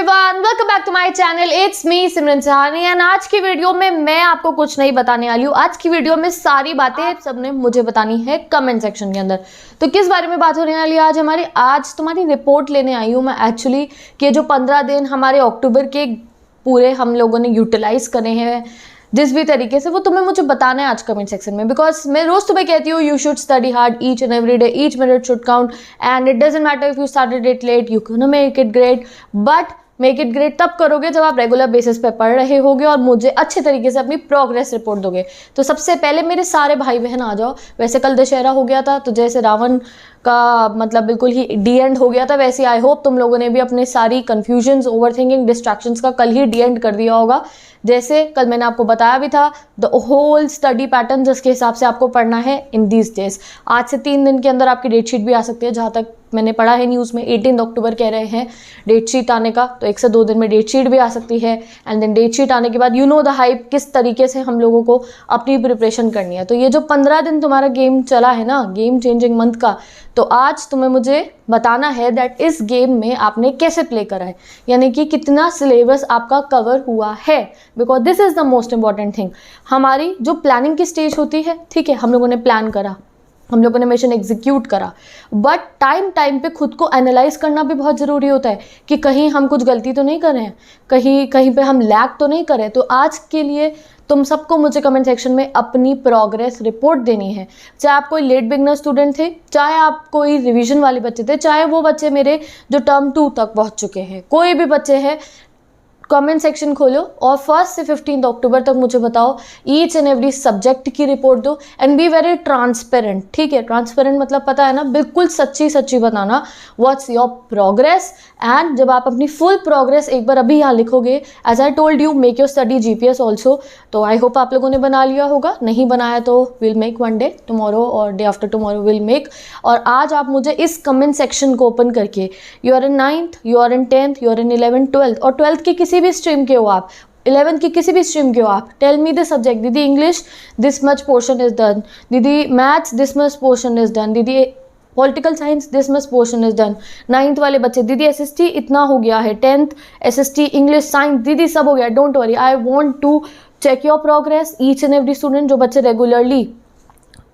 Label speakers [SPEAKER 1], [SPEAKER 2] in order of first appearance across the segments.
[SPEAKER 1] Everyone, welcome back to my channel. It's me Simran Sahani and आज की video में मैं आपको कुछ नहीं बताने वाली हूँ। आज की वीडियो में सारी बातें आप सबने मुझे बतानी है कमेंट सेक्शन के अंदर। तो किस बारे में बात होने वाली है आज तुम्हारी रिपोर्ट लेने आई हूँ मैं एक्चुअली कि जो 15 दिन हमारे अक्टूबर के पूरे हम लोगों ने यूटिलाइज करे हैं जिस भी तरीके से, वो तुम्हें मुझे बताना है आज कमेंट सेक्शन में। बिकॉज मैं रोज तुम्हें कहती हूँ you should study hard each and every day, each minute should count and it doesn't matter if you started it let, you can make it great. But make it great तब करोगे जब आप regular basis पे पढ़ रहे होगे और मुझे अच्छे तरीके से अपनी प्रोग्रेस रिपोर्ट दोगे। तो सबसे पहले मेरे सारे भाई बहन आ जाओ। वैसे कल दशहरा हो गया था, तो जैसे रावण का मतलब बिल्कुल ही डी एंड हो गया था, वैसे आई होप तुम लोगों ने भी अपने सारी कन्फ्यूजन्स, ओवर थिंकिंग, डिस्ट्रैक्शंस का कल ही डी एंड कर दिया होगा। जैसे कल मैंने आपको बताया भी था द होल स्टडी पैटर्न जिसके हिसाब से आपको पढ़ना है इन दीज डेज। आज से 3 दिन के अंदर आपकी डेट शीट भी आ सकती है, जहाँ तक मैंने पढ़ा है न्यूज़ में 18 अक्टूबर कह रहे हैं डेट शीट आने का। तो 1 से 2 दिन में डेट शीट भी आ सकती है एंड देन डेट शीट आने के बाद यू नो द हाइप, किस तरीके से हम लोगों को अपनी प्रिपरेशन करनी है। तो ये जो 15 दिन तुम्हारा गेम चला है ना, गेम चेंजिंग मंथ का, तो आज तुम्हें मुझे बताना है दैट इस गेम में आपने कैसे प्ले करा है, यानी कि कितना सिलेबस आपका कवर हुआ है। Because this is the most important thing. हमारी जो प्लानिंग की स्टेज होती है, ठीक है, हम लोगों ने प्लान करा, हम लोगों ने मिशन एग्जीक्यूट करा, बट टाइम पे खुद को एनालाइज करना भी बहुत ज़रूरी होता है कि कहीं हम कुछ गलती तो नहीं कर रहे हैं, कहीं पे हम लैग तो नहीं कर रहे। तो आज के लिए तुम सबको मुझे कमेंट सेक्शन में अपनी प्रोग्रेस रिपोर्ट देनी है। चाहे आप कोई लेट बिगनर स्टूडेंट थे, चाहे आप कोई रिवीजन वाले बच्चे थे, चाहे वो बच्चे मेरे जो टर्म 2 तक पहुंच चुके हैं, कोई भी बच्चे हैं, कमेंट सेक्शन खोलो और 1 से 15 अक्टूबर तक मुझे बताओ, ईच एंड एवरी सब्जेक्ट की रिपोर्ट दो एंड बी वेरी ट्रांसपेरेंट। ठीक है, ट्रांसपेरेंट मतलब पता है ना, बिल्कुल सच्ची बताना व्हाट्स योर प्रोग्रेस। एंड जब आप अपनी फुल प्रोग्रेस एक बार अभी यहाँ लिखोगे, as I told you make your study GPS also. तो आई होप आप लोगों ने बना लिया होगा, नहीं बनाया तो will make one day, tomorrow और day after tomorrow will make. और आज आप मुझे इस कमेंट सेक्शन को ओपन करके, you are in 9th, you are in 10th, you are in 11th, 12th और 12th की किसी भी स्ट्रीम के हो आप, 11th की किसी भी स्ट्रीम के हो आप, टेल मी द सब्जेक्ट। दीदी English this much portion is done, दीदी maths this much portion is done, दीदी political science this much portion is done. 9th वाले बच्चे, दीदी एसएसटी इतना हो गया है, 10th एसएसटी इंग्लिश साइंस दीदी सब हो गया। Don't worry, I want to check your progress each and every student. जो बच्चे रेगुलरली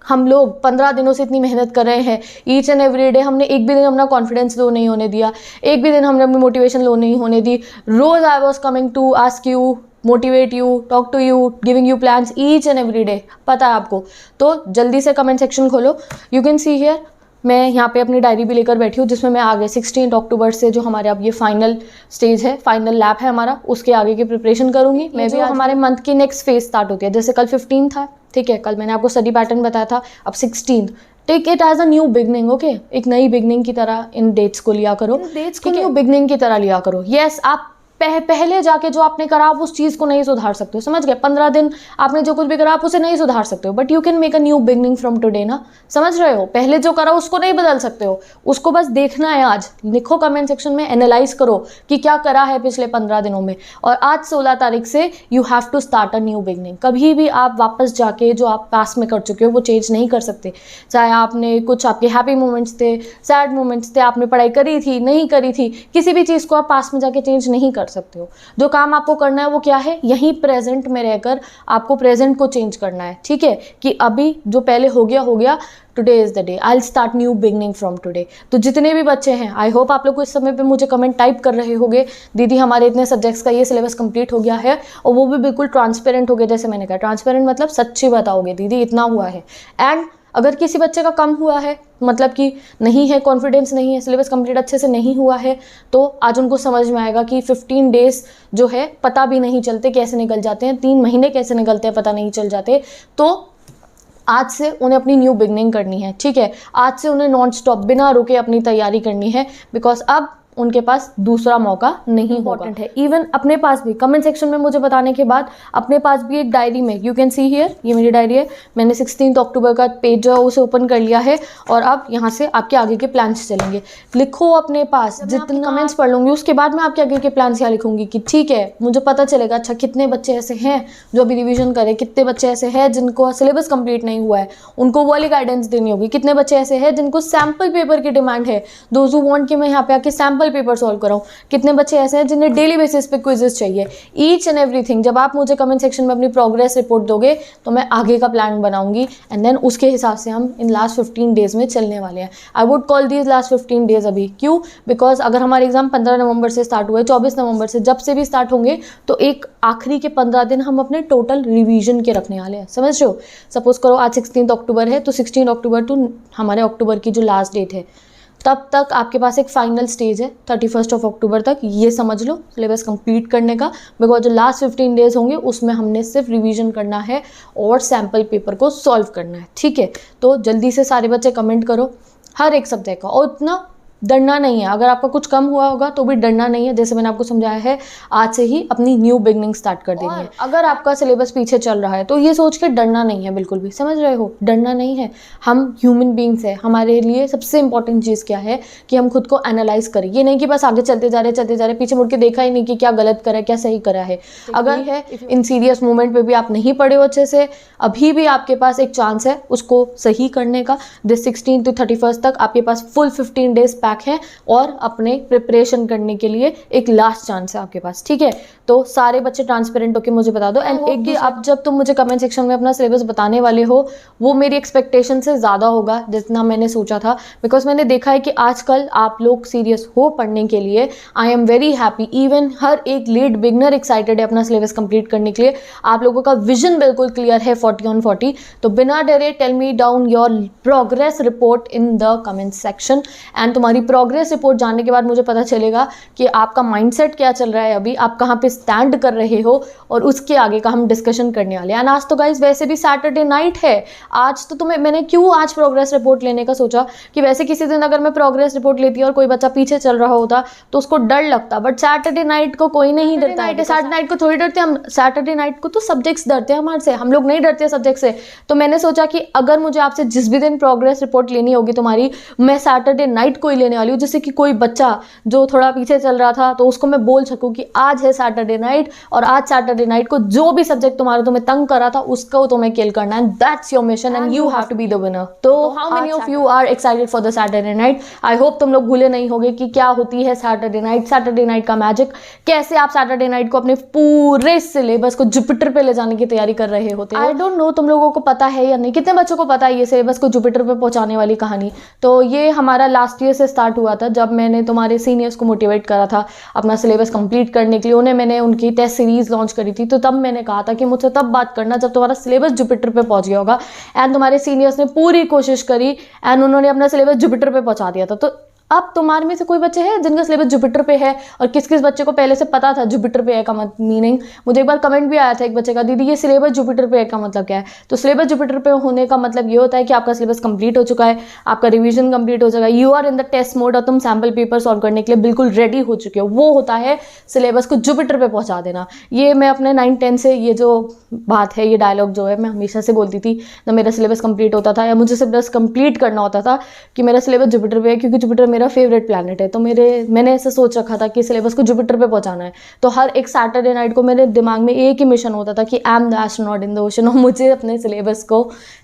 [SPEAKER 1] हम लोग 15 दिनों से इतनी मेहनत कर रहे हैं, ईच एंड एवरी डे हमने एक भी दिन अपना कॉन्फिडेंस लो नहीं होने दिया, एक भी दिन हमने अपनी मोटिवेशन लो नहीं होने दी। रोज I was coming to ask you, motivate you, talk to you, giving you plans each and every day, पता है आपको। तो जल्दी से कमेंट सेक्शन खोलो। यू कैन सी हियर, मैं यहाँ पे अपनी डायरी भी लेकर बैठी हूँ जिसमें मैं आगे 16 अक्टूबर से जो हमारे अब ये फाइनल स्टेज है, फाइनल लैब है हमारा, उसके आगे की प्रिपरेशन करूँगी मैं भी। हमारे मंथ की नेक्स्ट फेज स्टार्ट होती है, जैसे कल 15 था, ठीक है, कल मैंने आपको स्टडी पैटर्न बताया था, अब 16th। Take it as a new beginning, okay, एक नई बिगनिंग की तरह इन डेट्स को लिया करो, डेट्स को न्यू बिगनिंग की तरह लिया करो। यस, आप पहले जाके जो आपने करा आप उस चीज़ को नहीं सुधार सकते हो, समझ गए। 15 दिन आपने जो कुछ भी करा आप उसे नहीं सुधार सकते हो, but you can make a new beginning from today ना, समझ रहे हो। पहले जो करा उसको नहीं बदल सकते हो, उसको बस देखना है। आज लिखो कमेंट सेक्शन में, एनालाइज करो कि क्या करा है पिछले 15 दिनों में, और आज 16 तारीख से you have to start a new beginning. कभी भी आप वापस जाके जो आप पास में कर चुके हो वो चेंज नहीं कर सकते। चाहे आपने कुछ, आपके हैप्पी मोमेंट्स थे, सैड मोमेंट्स थे, आपने पढ़ाई करी थी, नहीं करी थी, किसी भी चीज़ को आप पास में जाके चेंज नहीं कर सकते हो। जो काम आपको करना है वो क्या है, यहीं प्रेजेंट में रहकर आपको प्रेजेंट को चेंज करना है। ठीक है, कि अभी जो पहले हो गया, today is the day, I will start new beginning from today. तो जितने भी बच्चे हैं, आई होप आप लोग को इस समय पे मुझे कमेंट टाइप कर रहे होंगे, दीदी हमारे इतने सब्जेक्ट्स का ये सिलेबस कंप्लीट हो गया है, और वो भी बिल्कुल ट्रांसपेरेंट हो गया। जैसे मैंने कहा, ट्रांसपेरेंट मतलब सच्ची बताओगे दीदी इतना हुआ है। एंड अगर किसी बच्चे का कम हुआ है, मतलब कि नहीं है, कॉन्फिडेंस नहीं है, सिलेबस कंप्लीट अच्छे से नहीं हुआ है, तो आज उनको समझ में आएगा कि 15 डेज जो है पता भी नहीं चलते कैसे निकल जाते हैं, 3 महीने कैसे निकलते हैं पता नहीं चल जाते। तो आज से उन्हें अपनी न्यू बिगनिंग करनी है, ठीक है। आज से उन्हें नॉन स्टॉप बिना रुके अपनी तैयारी करनी है, बिकॉज अब उनके पास दूसरा मौका नहीं होगा है। इवन अपने पास भी कमेंट सेक्शन में मुझे बताने के बाद अपने पास भी एक डायरी में, यू कैन सी हियर, ये मेरी डायरी है, मैंने 16 अक्टूबर का पेज जो है उसे ओपन कर लिया है, और अब यहाँ से आपके आगे के प्लान्स चलेंगे। लिखो अपने पास, जितने कमेंट्स पढ़ लूँगी उसके बाद मैं आपके आगे के प्लान्स यहाँ लिखूंगी कि ठीक है, मुझे पता चलेगा अच्छा कितने बच्चे ऐसे हैं जो अभी रिविजन करें, कितने बच्चे ऐसे हैं जिनको सिलेबस कंप्लीट नहीं हुआ है, उनको वो वाली गाइडेंस देनी होगी, कितने बच्चे ऐसे हैं जिनको सैम्पल पेपर की डिमांड है, दोज हू वांट कि मैं यहाँ पे आके सैम्पल सैम्पल पेपर सॉल्व कराऊँ, कितने बच्चे ऐसे हैं जिन्हें डेली बेसिस पे क्विजेस चाहिए, ईच एंड एवरीथिंग। जब आप मुझे कमेंट सेक्शन में अपनी प्रोग्रेस रिपोर्ट दोगे तो मैं आगे का प्लान बनाऊंगी एंड देन उसके हिसाब से हम इन लास्ट 15 डेज में चलने वाले हैं। I would call these last 15 days अभी, क्यों? बिकॉज अगर हमारे एग्जाम 15 नवंबर से स्टार्ट हुए, 24 नवंबर से, जब से भी स्टार्ट होंगे तो एक आखिरी के 15 दिन हम अपने टोटल रिवीजन के रखने वाले हैं, समझ रहे हो? सपोज करो आज 16 अक्टूबर है, तो 16 अक्टूबर टू हमारे अक्टूबर की जो लास्ट डेट है तब तक आपके पास एक फाइनल स्टेज है 31 अक्टूबर तक, ये समझ लो सिलेबस कंप्लीट करने का। बिकॉज जो लास्ट 15 डेज होंगे उसमें हमने सिर्फ रिवीजन करना है और सैम्पल पेपर को सॉल्व करना है, ठीक है? तो जल्दी से सारे बच्चे कमेंट करो हर एक सब्जेक्ट का, और इतना डरना नहीं है। अगर आपका कुछ कम हुआ होगा तो भी डरना नहीं है, जैसे मैंने आपको समझाया है, आज से ही अपनी न्यू बिगनिंग स्टार्ट कर देनी है। अगर आपका सिलेबस पीछे चल रहा है तो ये सोच के डरना नहीं है बिल्कुल भी, समझ रहे हो? डरना नहीं है। हम ह्यूमन बींग्स हैं, हमारे लिए सबसे इंपॉर्टेंट चीज़ क्या है कि हम खुद को एनालाइज करें। ये नहीं कि बस आगे चलते जा रहे पीछे मुड़ के देखा ही नहीं कि क्या गलत करा है क्या सही करा है। अगर है इन सीरियस मोमेंट पे भी आप नहीं पढ़े हो अच्छे से, अभी भी आपके पास एक चांस है उसको सही करने का। दिस 16 to 31 तक आपके पास फुल 15 डेज पैक है और अपने प्रिपरेशन करने के लिए एक लास्ट चांस है आपके पास, ठीक है? तो सारे बच्चे ट्रांसपेरेंट होकर मुझे बता दो। एंड एक आप जब तुम मुझे कमेंट सेक्शन में अपना सिलेबस बताने वाले हो वो मेरी एक्सपेक्टेशन से ज़्यादा होगा जितना मैंने सोचा था। बिकॉज मैंने देखा है कि आजकल आप लोग सीरियस हो पढ़ने के लिए। I am very happy, even हर एक लेट बिगनर एक्साइटेड है अपना सिलेबस कंप्लीट करने के लिए। आप लोगों का विजन बिल्कुल क्लियर है 40 on 40। तो बिना डरे tell me down your progress report in the comment section. And तुम्हारी प्रोग्रेस रिपोर्ट जानने के बाद मुझे पता चलेगा कि आपका माइंडसेट क्या चल रहा है, अभी आप कहाँ पे स्टैंड कर रहे हो, और उसके आगे का हम डिस्कशन करने वाले हैं। आज तो गाइस वैसे भी सैटरडे नाइट है। आज तो मैंने क्यों आज प्रोग्रेस रिपोर्ट लेने का सोचा कि वैसे किसी दिन अगर मैं प्रोग्रेस रिपोर्ट लेती और कोई बच्चा पीछे चल रहा होता तो उसको डर लगता, बट सैटरडे नाइट को कोई नहीं डरता है। सैटरडे नाइट को थोड़ी डरते हम, सैटरडे नाइट को तो सब्जेक्ट्स डरते हैं हमारे से, हम लोग नहीं डरते सब्जेक्ट से। तो मैंने सोचा कि अगर मुझे आपसे जिस भी दिन प्रोग्रेस रिपोर्ट लेनी होगी तुम्हारी, मैं सैटरडे नाइट को ही लेने वाली हूँ, जिससे कि कोई बच्चा जो थोड़ा पीछे चल रहा था तो उसको मैं बोल सकूं कि आज है सैटरडे नाइट, और आज सैटरडे नाइट को जो भी सब्जेक्ट तुम्हारा तुम्हें तंग कर रहा था उसको तुम्हें किल करना है। That's your mission and you have to be the winner. तो how many of you are excited for the Saturday night? I hope तुम लोग भूले नहीं होगे कि क्या होती है सैटरडे नाइट, सैटरडे नाइट का मैजिक, कैसे आप सैटरडे नाइट को अपने पूरे सिलेबस को जुपिटर पे ले जाने की तैयारी कर रहे होते हैं। आई डोंट नो तुम लोगों को पता है या नहीं, कितने बच्चों को पता है ये सिलेबस को जुपिटर पे पहुंचाने वाली कहानी? तो ये हमारा लास्ट ईयर से स्टार्ट हुआ था, जब मैंने तुम्हारे सीनियर्स को मोटिवेट करा था अपना सिलेबस कंप्लीट करने के लिए। उन्हें मैंने उनकी टेस्ट सीरीज लॉन्च करी थी, तो तब मैंने कहा था कि मुझसे तब बात करना जब तुम्हारा सिलेबस जुपिटर पे पहुंच गया होगा। एंड तुम्हारे सीनियर्स ने पूरी कोशिश करी एंड उन्होंने अपना सिलेबस जुपिटर पे पहुंचा दिया था। तो अब तुम्हारे में से कोई बच्चे हैं जिनका सिलेबस जुपिटर पे है, और किस किस बच्चे को पहले से पता था जुपिटर पे है का मीनिंग? मुझे एक बार कमेंट भी आया था एक बच्चे का, दीदी ये सिलेबस जुपिटर पे है का मतलब क्या है? तो सिलेबस जुपिटर पे होने का मतलब ये होता है कि आपका सिलेबस कंप्लीट हो चुका है, आपका रिवीजन कंप्लीट हो चुका है, you are in the test mode, और तुम सैम्पल पेपर सॉल्व करने के लिए बिल्कुल रेडी हो चुके हो। वो होता है सिलेबस को जुपिटर पे पहुंचा देना। ये मैं अपने 9-10 से ये जो बात है, ये डायलॉग जो है, मैं हमेशा से बोलती थी जब मेरा सिलेबस कंप्लीट होता था या मुझे सिलेबस कंप्लीट करना होता था कि मेरा सिलेबस जुपिटर पे है, क्योंकि जुपिटर मेरा फेवरेट प्लैनेट है। तो मैंने ऐसे सोच रखा था कि सिलेबस को जुपिटर पे पहुंचाना है। तो हर एक सैटरडे नाइट को मेरे दिमाग में एक ही मिशन होता था कि I am the astronaut in the ocean, और मुझे अपने सिलेबस को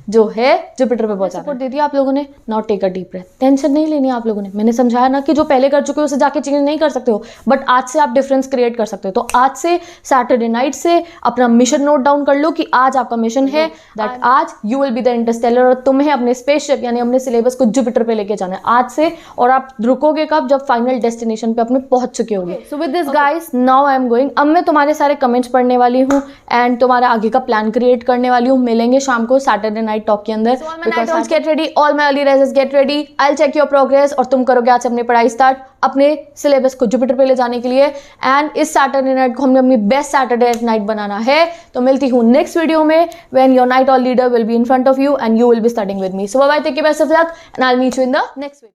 [SPEAKER 1] जो है जुपिटर पे पहुंचाना। सपोर्ट दे दिया आप लोगों ने, not take a deep breath, tension नहीं लेनी आप लोगों ने। मैंने समझाया ना कि जो पहले कर चुके हो उसे जाके चेंज नहीं कर सकते हो, बट आज से आप डिफरेंस क्रिएट कर सकते हो। तो आज से सैटरडे नाइट से अपना मिशन नोट डाउन कर लो कि आज आपका मिशन है दैट आज you will be the Interstellar, और तुम्हें अपने स्पेसशिप यानी अपने सिलेबस को जुपिटर पे लेके जाना है आज से। और आप रुकोगे कब? जब फाइनल डेस्टिनेशन पे अपने पहुंच चुके होगे। So with this guys now I am going. अब मैं तुम्हारे सारे कमेंट्स पढ़ने वाली हूँ एंड तुम्हारा आगे का प्लान क्रिएट करने वाली हूँ। मिलेंगे शाम को सैटरडे नाइट टॉक के अंदर। Get ready, all my early risers get ready, I will check your progress, और तुम करोगे आज से अपनी पढ़ाई स्टार्ट अपने सिलेबस को जुपिटर पे ले जाने के लिए। एंड इस सैटरडे नाइट को हमने अपनी बेस्ट सैटरडे नाइट बनाना है। तो मिलती हूँ नेक्स्ट वीडियो में, when your night all leader will be in front of you and you will be studying with me. So bye bye, take care, best of luck, and I will meet you in the next video.